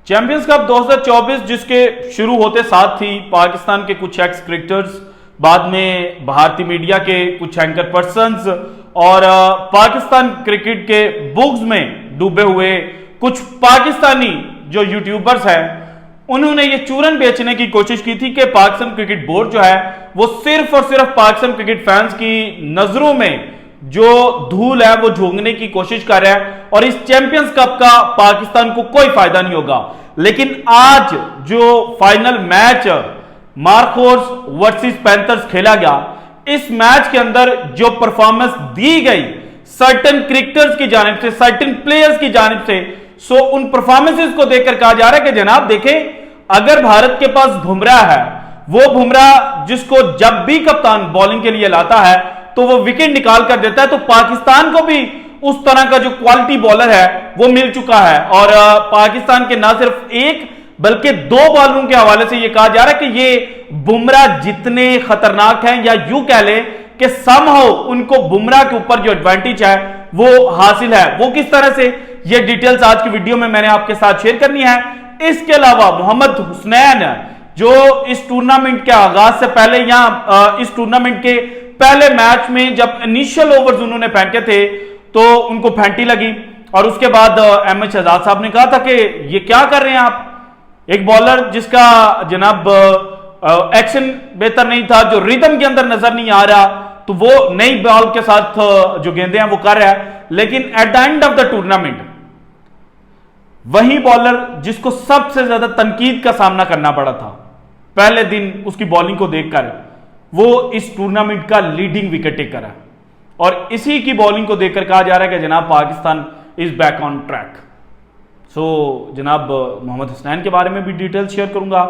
Champions cup 2024 जिसके शुरू होते साथ ही पाकिस्तान के कुछ एक्स क्रिकेटर्स, बाद में भारतीय मीडिया के कुछ एंकर पर्सन्स और पाकिस्तान क्रिकेट के बुग्स में डूबे हुए कुछ पाकिस्तानी जो यूट्यूबर्स हैं, उन्होंने ये चूरन बेचने की कोशिश की थी कि पाकिस्तान क्रिकेट बोर्ड जो है वो सिर्फ और सिर्फ पाकिस्तान क्रिकेट फैंस की नजरों में जो धूल है वो झोंकने की कोशिश कर रहा है और इस चैंपियंस कप का पाकिस्तान को कोई फायदा नहीं होगा। लेकिन आज जो final match Markhors versus panthers खेला गया, इस मैच के अंदर जो परफॉर्मेंस दी गई सर्टेन क्रिकेटर्स की जानिब से, सर्टेन प्लेयर्स की जानिब से, सो उन परफॉर्मेंसेस को देखकर कहा जा रहा है कि जनाब देखें, अगर भारत के पास बुमराह है, वो बुमराह जिसको जब भी कप्तान बॉलिंग के लिए लाता है तो वो विकेट निकाल कर देता है, तो पाकिस्तान को भी उस तरह का जो क्वालिटी बॉलर है वो मिल चुका है। और पाकिस्तान के ना सिर्फ एक बल्कि दो बॉलरों के हवाले से यह कहा जा रहा है कि ये बुमराह जितने खतरनाक हैं, या यूं कह ले कि समहाउ उनको बुमराह के ऊपर जो एडवांटेज है वो हासिल है। वो किस तरह से, ये डिटेल्स आज की वीडियो में मैंने आपके साथ शेयर करनी है। इसके अलावा मोहम्मद हुसनैन जो इस टूर्नामेंट के आगाज से पहले या इस टूर्नामेंट के पहले मैच में जब इनिशियल ओवर्स उन्होंने फेंके थे तो उनको फैंटी लगी और उसके बाद अहमद शहजाद साहब ने कहा था कि ये क्या कर रहे हैं आप, एक बॉलर जिसका जनाब एक्शन बेहतर नहीं था, जो रिदम के अंदर नजर नहीं आ रहा, तो वो नई बॉल के साथ जो गेंदे हैं वो कर रहा है। लेकिन at the end of the tournament वही बॉलर जिसको सबसे ज्यादा तनकीद का सामना करना पड़ा था पहले दिन उसकी बॉलिंग को देखकर, वो इस टूर्नामेंट का लीडिंग विकेट टेकर है और इसी की बॉलिंग को देखकर कहा जा रहा है कि जनाब Pakistan is back on track. So जनाब मोहम्मद हुसनैन के बारे में भी डिटेल शेयर करूंगा।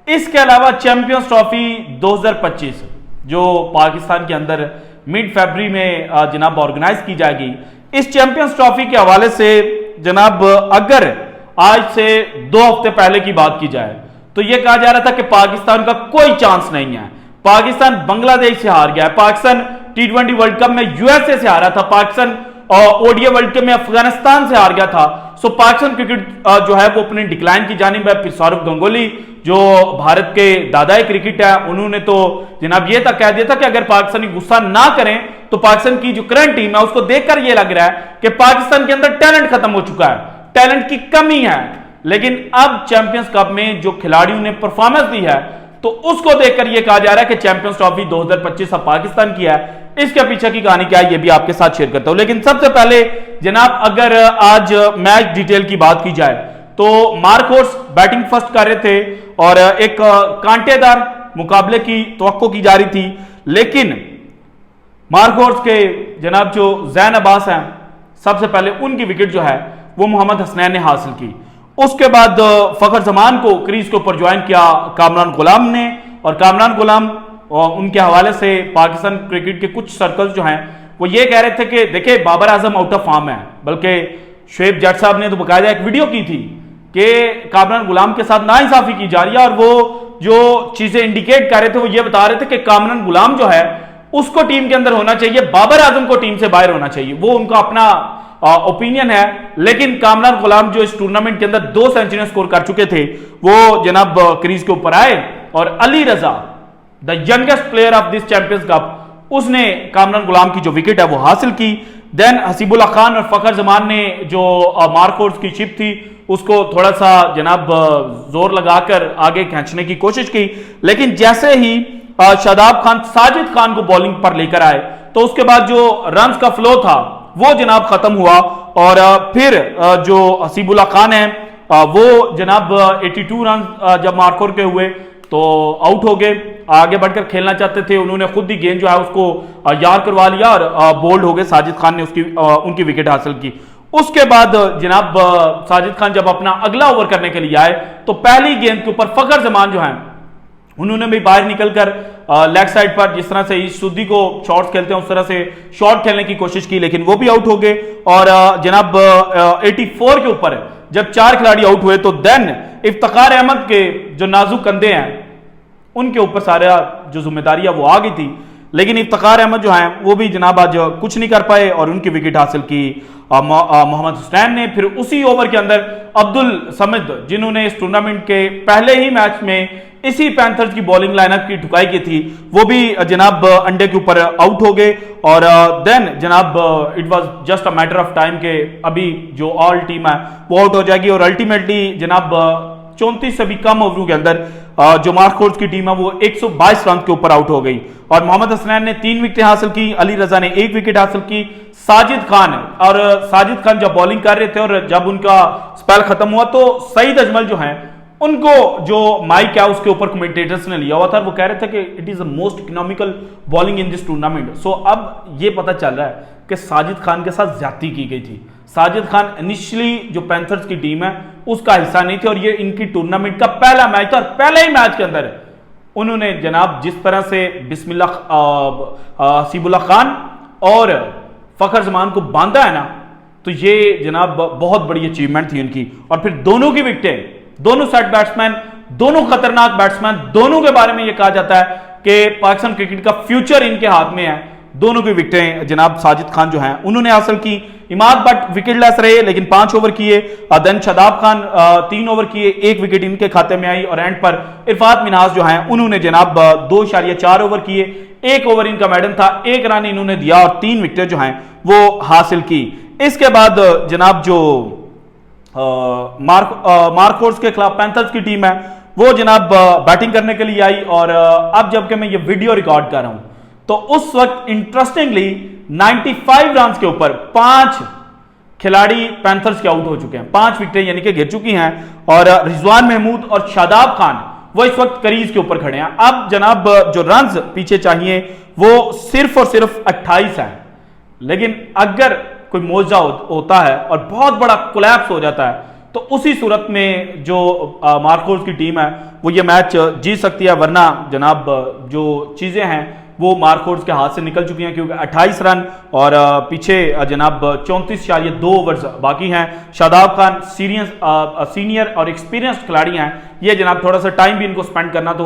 इसके अलावा चैंपियंस ट्रॉफी 2025 जो पाकिस्तान के अंदर मिड फरवरी में जनाब ऑर्गेनाइज की जाएगी, इस चैंपियंस ट्रॉफी के हवाले से जनाब अगर आज से 2 हफ्ते पहले की बात की जाए तो यह कहा जा रहा था कि पाकिस्तान का कोई चांस नहीं है, पाकिस्तान बांग्लादेश से हार गया है, पाकिस्तान T20 वर्ल्ड कप में यूएसए से हारा था, पाकिस्तान ओडीआई वर्ल्ड कप में अफगानिस्तान से हार गया था। सो पाकिस्तान क्रिकेट जो है वो अपने डिक्लाइन की जानिब है। फिर सौरव गंगोली जो भारत के दादाए क्रिकेट है, उन्होंने तो जनाब ये तक कह दिया था कि अगर पाकिस्तानी गुस्सा ना करें तो पाकिस्तान की जो करंट टीम है उसको देखकर ये लग रहा है कि पाकिस्तान के अंदर टैलेंट खत्म हो चुका है, टैलेंट की कमी है। लेकिन अब चैंपियंस कप में जो खिलाड़ियों ने परफॉर्मेंस दी है तो उसको देखकर यह कहा जा रहा है कि चैंपियंस ट्रॉफी 2025 अब पाकिस्तान की है। इसके पीछे की कहानी क्या है ये भी आपके साथ शेयर करता हूं। लेकिन सबसे पहले जनाब अगर आज मैच डिटेल की बात की जाए तो मार्कोर्स बैटिंग फर्स्ट कर रहे थे और एक कांटेदार मुकाबले की तवक्को की जा रही थी, लेकिन मार्कोर्स के जनाब जो जैन अब्बास हैं, सबसे पहले उनकी विकेट जो है वो मोहम्मद हुसनैन ने हासिल की। उसके बाद फखर जमान को क्रीज के ऊपर ज्वाइन किया कामरान गुलाम ने, और कामरान गुलाम और उनके हवाले से पाकिस्तान क्रिकेट के कुछ सर्कल्स जो हैं वो ये कह रहे थे कि देखिए Babar Azam out of form है, बल्कि शुएब जट साहब ने तो बकायदा एक वीडियो की थी कि कामरान गुलाम के साथ नाइंसाफी की जा रही है और वो जो चीजें इंडिकेट कर रहे थे वो ये बता रहे थे कि कामरान गुलाम जो है उसको टीम के अंदर होना चाहिए, बाबर आजम को टीम से बाहर होना चाहिए। वो उनका अपना ओपिनियन है। लेकिन कामरान गुलाम जो इस टूर्नामेंट के अंदर 2 सेंचुरी स्कोर कर चुके थे वो जनाब क्रीज के ऊपर आए और Ali Raza the youngest player of this Champions Cup, उसने कामरान गुलाम की जो विकेट है वो हासिल की। देन हसीबुल्ला खान और फखर जमान ने जो मार्कोर्स की शिप थी उसको थोड़ा सा जनाब जोर लगाकर आगे खींचने की कोशिश की, लेकिन जैसे ही शादाब खान साजिद खान को बॉलिंग पर लेकर आए तो उसके बाद जो रन्स का फ्लो था वो जनाब खत्म हुआ और फिर जो हसीबुल्ला खान है वो जनाब 82 रन जब मार्कोर के हुए तो आउट हो गए। आगे बढ़कर खेलना चाहते थे, उन्होंने खुद ही गेंद जो है उसको यार करवा लिया और बोल्ड हो गए। साजिद खान ने उनकी विकेट हासिल की। उसके बाद जनाब साजिद खान जब अपना अगला ओवर करने के लिए आए तो पहली गेंद के ऊपर फखर जमान जो है उन्होंने भी बाहर निकलकर लेग साइड पर जिस तरह से इस सुद्दी को शॉट्स खेलते हैं उस तरह से शॉट खेलने की कोशिश की, लेकिन वो भी आउट हो गए। और जनाब 84 के ऊपर जब 4 खिलाड़ी आउट हुए तो देन इफ्तिखार अहमद के जो नाजुक कंधे हैं उनके ऊपर सारा जो जिम्मेदारियां वो आ गई थी। लेकिन इफ्तिखार अहमद जो हैं वो भी जनाब आज कुछ नहीं कर पाए और उनकी विकेट हासिल की मोहम्मद हुसैन ने। फिर उसी ओवर के अंदर अब्दुल समद, जिन्होंने इस टूर्नामेंट के पहले ही मैच में इसी पैंथर्स की बॉलिंग लाइनअप की ठुकाई की थी, वो भी जनाब अंडे के ऊपर आउट हो गए। और देन जनाब it was just a matter of time के अभी जो ऑल टीम है वो आउट हो जाएगी और अल्टीमेटली जनाब 34 से भी कम ओवरों के अंदर जो मार्कोर्स की टीम है वो 122 रन के ऊपर आउट हो गई। और मोहम्मद हसनैन ने 3 विकेटें हासिल की, अली रजा ने 1 विकेट हासिल की, साजिद खान जब बॉलिंग कर रहे थे और जब उनका स्पेल खत्म हुआ तो सईद अजमल जो हैं उनको जो माइक है उसके ऊपर कमेंटेटर्स ने लिया हुआ था, वो कह रहे थे कि it is the most economical bowling in this tournament. So अब ये पता चल रहा है कि साजिद खान के साथ ज्यादती की गई थी। साजिद खान इनिशियली जो पैंथर्स की टीम है उसका हिस्सा नहीं थे और ये इनकी टूर्नामेंट का पहला मैच था और पहले ही मैच के अंदर उन्होंने जनाब जिस तरह से हसीबुल्लाह खान और फखर जमान को बांधा है ना, तो ये जनाब बहुत बड़ी अचीवमेंट थी उनकी। और फिर दोनों की विकेटें, दोनों सेट बैट्समैन, दोनों खतरनाक बैट्समैन, दोनों के बारे में यह कहा जाता है कि पाकिस्तान क्रिकेट का फ्यूचर इनके हाथ में है। दोनों की विकेटें जनाब साजिद खान जो हैं उन्होंने हासिल की। इमाद बट विकेटलेस रहे लेकिन 5 ओवर किए। देन शादाब खान 3 ओवर किए, 1 विकेट इनके खाते में आई। और एंड पर इरफात मिन्हाज जो हैं उन्होंने जनाब 2.4 ओवर किए, 1 ओवर इनका मैडन था, 1 रन इन्होंने दिया और 3 विकेटें जो हैं वो हासिल की। इसके बाद जनाब जो मार्कोर्स के खिलाफ पैंथर्स की टीम है वो जनाब बैटिंग करने के लिए आई। और अब जबकि मैं ये वीडियो रिकॉर्ड कर रहा हूं तो उस वक्त इंटरेस्टिंगली 95 रन के ऊपर 5 खिलाड़ी पैंथर्स के आउट हो चुके हैं, 5 विकेटें यानी कि गिर चुकी हैं। और रिजवान महमूद और शादाब खान वो इस वक्त क्रीज के ऊपर खड़े हैं। अब जनाब जो रन्स पीछे चाहिए वो सिर्फ और सिर्फ 28 हैं, लेकिन अगर कोई मौजा होता है और बहुत बड़ा कोलैप्स हो जाता है तो उसी सूरत में जो मार्कोर्स की टीम है वो ये मैच जीत सकती है, वरना जनाब जो चीजें हैं वो मार्कोर्स के हाथ से निकल चुकी हैं क्योंकि 28 रन और पीछे जनाब 34.2 ओवर्स बाकी हैं। शादाब खान सीनियर और एक्सपीरियंस्ड खिलाड़ी हैं, ये जनाब थोड़ा सा टाइम भी इनको स्पेंड करना तो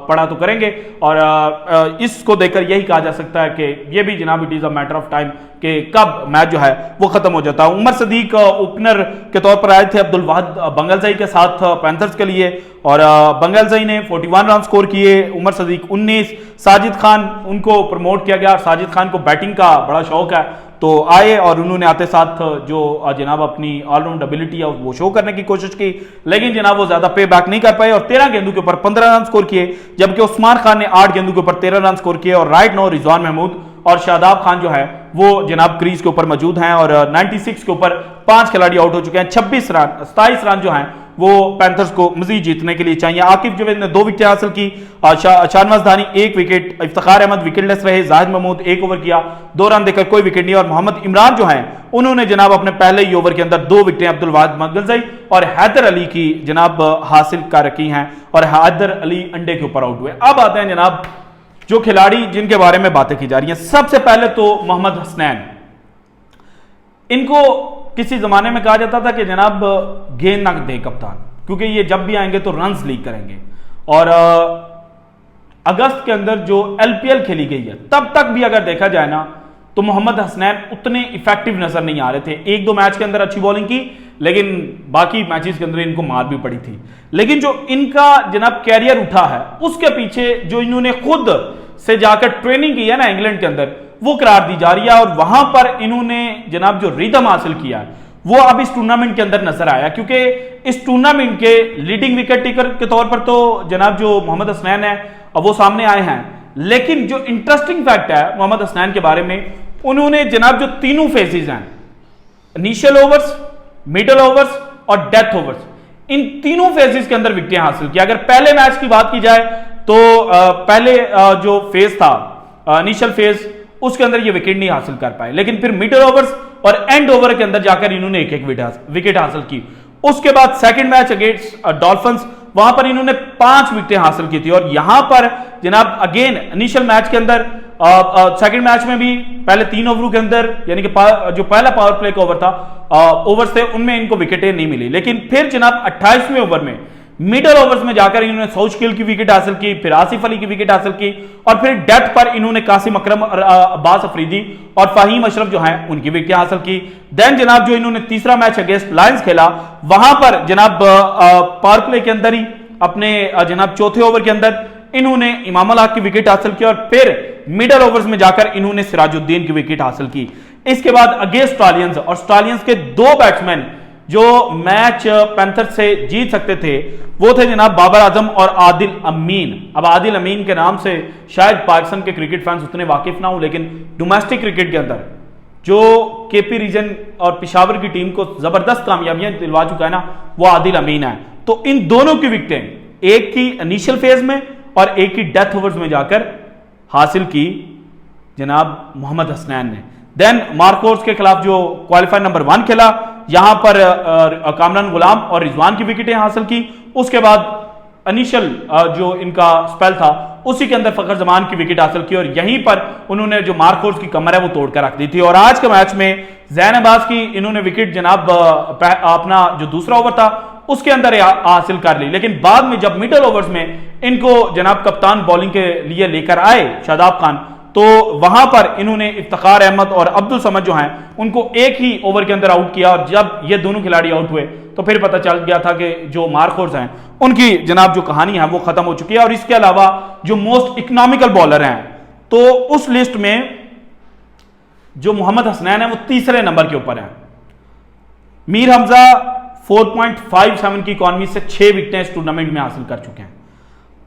पड़ा तो करेंगे। और इसको देखकर यही कहा जा सकता है कि ये भी जनाब it is a matter of time कि कब मैच जो है वो खत्म हो जाता है। उमर सदीक ओपनर के तौर पर आए थे अब्दुल वाहिद बंगलजई के साथ पैंथर्स के लिए और बंगलजई ने 41 रन स्कोर किए, उमर सदीक 19। साजिद खान उनको प्रमोट किया गया। साजिद खान को बैटिंग का बड़ा शौक है तो आए और उन्होंने आते साथ जो जनाब अपनी ऑलराउंड एबिलिटी है वो शो करने की कोशिश की, लेकिन जनाब वो ज्यादा पे बैक नहीं कर पाए और 13 गेंदों के ऊपर 15 रन स्कोर किए, जबकि उस्मान खान ने 8 गेंदों के ऊपर 13 रन स्कोर किए। और राइट नो रिजवान महमूद और शादाब खान जो है वो जनाब क्रीज के ऊपर मौजूद हैं और 96 के ऊपर 5 खिलाड़ी आउट हो चुके हैं। 27 रन जो हैं वो पैंथर्स को मजीद जीतने के लिए चाहिए। आकिब जवेद ने 2 विकेट हासिल की, शाहनवाज धानी 1 विकेट, इफ्तिखार अहमद विकेटलेस रहे, जाहिद महमूद 1 ओवर किया, 2 रन देकर कोई विकेट नहीं। और मोहम्मद इमरान जो हैं उन्होंने जनाब अपने पहले ही ओवर के अंदर 2 विकेटें अब्दुल वाहिद बंगलजई और हैदर अली की जनाब हासिल कर रखी हैं और हैदर अली अंडे के ऊपर आउट हुए। अब आते हैं जनाब जो खिलाड़ी जिनके बारे में बातें की जा रही हैं। सबसे पहले तो मोहम्मद हसनैन, इनको किसी जमाने में कहा जाता था कि जनाब गेंद ना दे कप्तान, क्योंकि ये जब भी आएंगे तो रन्स लीक करेंगे। और अगस्त के अंदर जो एलपीएल खेली गई है तब तक भी अगर देखा जाए ना तो मोहम्मद हसनैन उतने इफेक्टिव नजर नहीं आ रहे थे। 1-2 मैच के अंदर अच्छी बॉलिंग की, लेकिन बाकी मैचेस के अंदर इनको मार भी पड़ी थी। लेकिन जो इनका जनाब कैरियर उठा है उसके पीछे जो इन्होंने खुद से जाकर ट्रेनिंग की है ना इंग्लैंड के अंदर, वो करार दी जा रही है। और वहां पर इन्होंने जनाब जो रिदम हासिल किया वो अब इस टूर्नामेंट के अंदर नजर आया, क्योंकि इस टूर्नामेंट के लीडिंग विकेट टेकर के तौर पर तो जनाब जो मोहम्मद हसनैन है वो सामने आए हैं। लेकिन जो इंटरेस्टिंग फैक्ट है मोहम्मद हसनैन के बारे में, उन्होंने जनाब जो तीनों फेजेस हैं, इनिशियल ओवर्स, मिडल ओवर्स और डेथ ओवर्स, इन तीनों फेजेस के अंदर विकेटें हासिल की। अगर पहले मैच की बात की जाए तो पहले जो फेज था इनिशियल फेज उसके अंदर ये विकेट नहीं हासिल कर पाए, लेकिन फिर मिडल ओवर्स और एंड ओवर के अंदर जाकर इन्होंने एक विकेट हासिल की। उसके बाद सेकंड मैच अगेंस्ट डॉल्फिन्स, वहां पर इन्होंने 5 विकेटें हासिल की थी। और यहां पर जनाब अगेन इनिशियल मैच के अंदर सेकंड मैच में भी पहले 3 ओवरों के अंदर यानी कि जो पहला पावर प्ले का ओवर था ओवर से उनमें इनको विकेटें नहीं मिली, लेकिन फिर जनाब 28वें ओवर में मिडल ओवर्स में जाकर इन्होंने सौशकिल की विकेट हासिल की, फिर आसिफ अली की विकेट हासिल की, और फिर डेथ पर इन्होंने कासिम अकरम, अब्बास अफरीदी और फहीम अशरफ जो हैं उनकी विकेट हासिल की। देन जनाब जो इन्होंने तीसरा मैच अगेंस्ट लायंस खेला, वहां पर जनाब पावर प्ले के अंदर ही अपने जनाब चौथे ओवर के अंदर इन्होंने इमाम अल हक की विकेट हासिल की, और फिर मिडल ओवर्स में जाकर इन्होंने सिराजुद्दीन की विकेट हासिल की। इसके बाद अगेंस्ट स्टालियंस, और स्टालियंस के दो बैट्समैन जो मैच पैंथर से जीत सकते थे वो थे जनाब बाबर आजम और आदिल अमीन। अब आदिल अमीन के नाम से शायद पाकिस्तान के क्रिकेट फैंस उतने वाकिफ ना हो, लेकिन डोमेस्टिक क्रिकेट के अंदर जो केपी रीजन और पिशावर की टीम को जबरदस्त कामयाबियां दिलवा चुका है ना, वो आदिल अमीन है। तो इन दोनों की विकेटें, एक की इनिशियल फेज में और एक की डेथ ओवर्स में जाकर हासिल की जनाब मोहम्मद हसनैन ने। देन मार्कोर्स के खिलाफ जो क्वालिफायर नंबर 1 खेला, यहां पर कामरान गुलाम और रिजवान की विकेटें हासिल की। उसके बाद इनिशियल जो इनका स्पेल था उसी के अंदर फखर जमान की विकेट हासिल की, और यहीं पर उन्होंने जो मार्कोर्स की कमर है वो तोड़कर रख दी थी। और आज के मैच में जैन अब्बास की इन्होंने विकेट जनाब अपना जो दूसरा ओवर था उसके अंदर हासिल कर ली, लेकिन बाद में जब मिडल ओवर्स में इनको जनाब कप्तान बॉलिंग के लिए लेकर आए शादाब खान, तो वहां पर इन्होंने इफ्तिखार अहमद और अब्दुल समद जो हैं उनको एक ही ओवर के अंदर आउट किया, और जब ये दोनों खिलाड़ी आउट हुए तो फिर पता चल गया था कि जो मार्कोर्स हैं उनकी जनाब जो कहानी है वो खत्म हो चुकी है। और इसके अलावा जो मोस्ट इकोनॉमिकल बॉलर हैं, तो उस लिस्ट में जो मोहम्मद हसनैन है वो तीसरे नंबर के ऊपर है। मीर हमजा 4.57 की इकॉनमी से 6 विकेटें इस टूर्नामेंट में हासिल कर चुके हैं।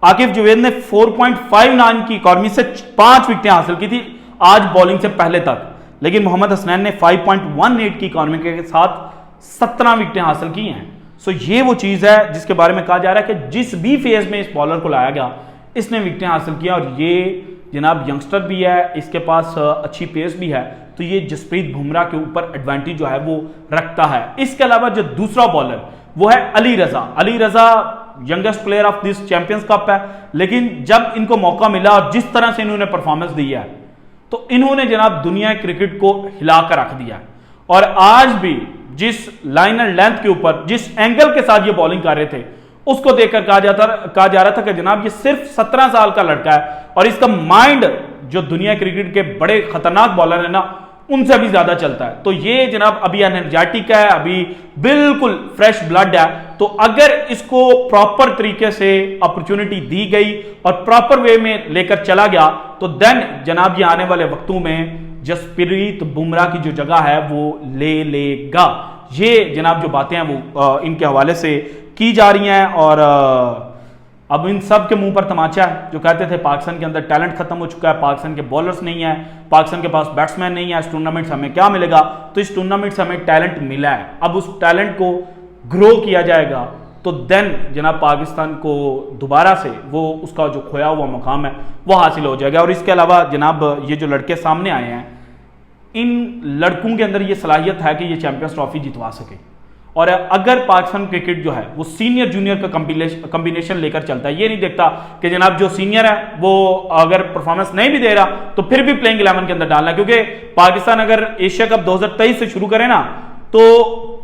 आकिफ जुवेद ने 4.59 की इकॉनमी से 5 विकेटें हासिल की थी आज बॉलिंग से पहले तक, लेकिन मोहम्मद हसनैन ने 5.18 की इकॉनमी के साथ 17 विकेटें हासिल की हैं। सो ये वो चीज है जिसके बारे में कहा जा रहा है कि जिस भी फेज में इस बॉलर को लाया गया इसने विकेटें हासिल किया, और ये जनाब यंगस्टर भी है, इसके पास अच्छी पेस भी है, तो ये जसप्रीत बुमराह के ऊपर एडवांटेज जो है वो रखता है। इसके अलावा जो दूसरा बॉलर वो है Ali Raza. Ali Raza youngest player of this Champions Cup है, लेकिन जब इनको मौका मिला और जिस तरह से इन्होंने परफॉर्मेंस दी है तो इन्होंने जनाब दुनिया क्रिकेट को हिलाकर रख दिया। और आज भी जिस लाइन एंड लेंथ के ऊपर, जिस एंगल के साथ ये बॉलिंग कर रहे थे, उसको देखकर कहा जा रहा था कि जनाब ये सिर्फ 17 साल का लड़का है, और इसका माइंड जो दुनिया क्रिकेट के बड़े खतरनाक बॉलर है ना उनसे भी ज्यादा चलता है। तो ये जनाब अभी एनर्जेटिक है, अभी बिल्कुल फ्रेश ब्लड है। तो अगर इसको प्रॉपर तरीके से अपॉर्चुनिटी दी गई और प्रॉपर वे में लेकर चला गया तो देन जनाब ये आने वाले वक्तों में जसप्रीत बुमराह की जो जगह है वो ले लेगा। ये जनाब जो बातें हैं वो इनके हवाले से की जा रही हैं, और अब इन सब के मुंह पर तमाचा है जो कहते थे पाकिस्तान के अंदर टैलेंट खत्म हो चुका है, पाकिस्तान के बॉलर्स नहीं है, पाकिस्तान के पास बैट्समैन नहीं है, इस टूर्नामेंट से हमें क्या मिलेगा? तो इस टूर्नामेंट से हमें टैलेंट मिला है, अब उस टैलेंट को ग्रो किया जाएगा तो देन जनाब पाकिस्तान को दोबारा से वो उसका जो खोया हुआ मुकाम है वो हासिल हो जाएगा। और इसके अलावा जनाब ये जो लड़के सामने आए हैं, इन लड़कों के अंदर ये सलाहियत है कि ये चैंपियंस ट्रॉफी जितवा सके। और अगर पाकिस्तान क्रिकेट जो है वो सीनियर जूनियर का कॉम्बिनेशन लेकर चलता है, ये नहीं देखता कि जनाब जो सीनियर है वो अगर परफॉर्मेंस नहीं भी दे रहा तो फिर भी प्लेइंग 11 के अंदर डालना, क्योंकि पाकिस्तान अगर एशिया कप 2023 से शुरू करे ना तो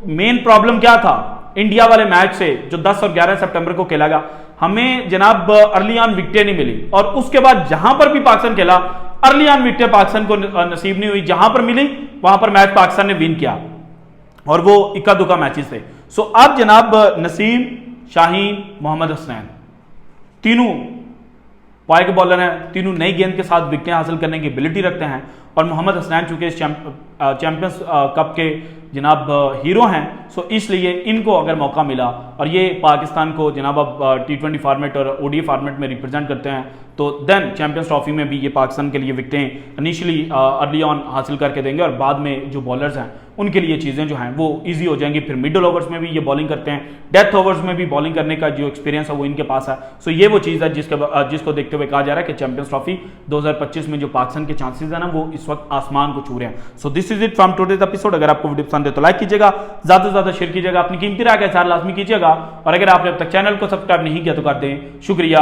मेन प्रॉब्लम क्या था, इंडिया वाले मैच से जो 10 और 11 सितंबर को खेला गया, हमें जनाब अर्ली ऑन विकेटें नहीं मिली, और उसके बाद जहां पर भी पाकिस्तान खेला अर्ली ऑन विकेटें पाकिस्तान को नसीब नहीं हुई, जहां पर मिली वहां पर मैच पाकिस्तान ने विन किया, और वो इक्का दुक्का मैचेस थे। सो अब जनाब नसीम, शाहीन, मोहम्मद हसनैन तीनों पाए के बॉलर हैं, तीनों नई गेंद के साथ विकेटें हासिल करने की एबिलिटी रखते हैं, और मोहम्मद हसनैन चूंकि इस चैंपियंस कप के जनाब हीरो हैं, सो इसलिए इनको अगर मौका मिला और ये पाकिस्तान को जनाब अब T20 फॉर्मेट और ODI फॉर्मेट में रिप्रेजेंट करते हैं तो देन चैंपियंस ट्रॉफी में भी ये पाकिस्तान के लिए विकेटें इनिशियली अर्ली ऑन हासिल करके देंगे, और बाद में जो बॉलर्स हैं उनके लिए चीज़ें जो हैं वो ईजी हो जाएंगी। फिर मिडल ओवर्स में भी ये बॉलिंग करते हैं, डेथ ओवर्स में भी बॉलिंग करने का जो एक्सपीरियंस है वो इनके पास है। सो ये वो चीज़ है जिसको देखते हुए कहा जा रहा है कि चैंपियंस ट्रॉफी 2025 में जो पाकिस्तान के चांसेस है ना वो इस वक्त आसमान को छू रहे हैं। So this is it from today's episode. अगर आपको वीडियो पसंद है तो लाइक कीजिएगा, ज्यादा से ज्यादा शेयर कीजिएगा, अपनी कीमती राय का इज़हार लाजमी कीजिएगा, और अगर आपने अब तक चैनल को सब्सक्राइब नहीं किया तो कर दें। शुक्रिया।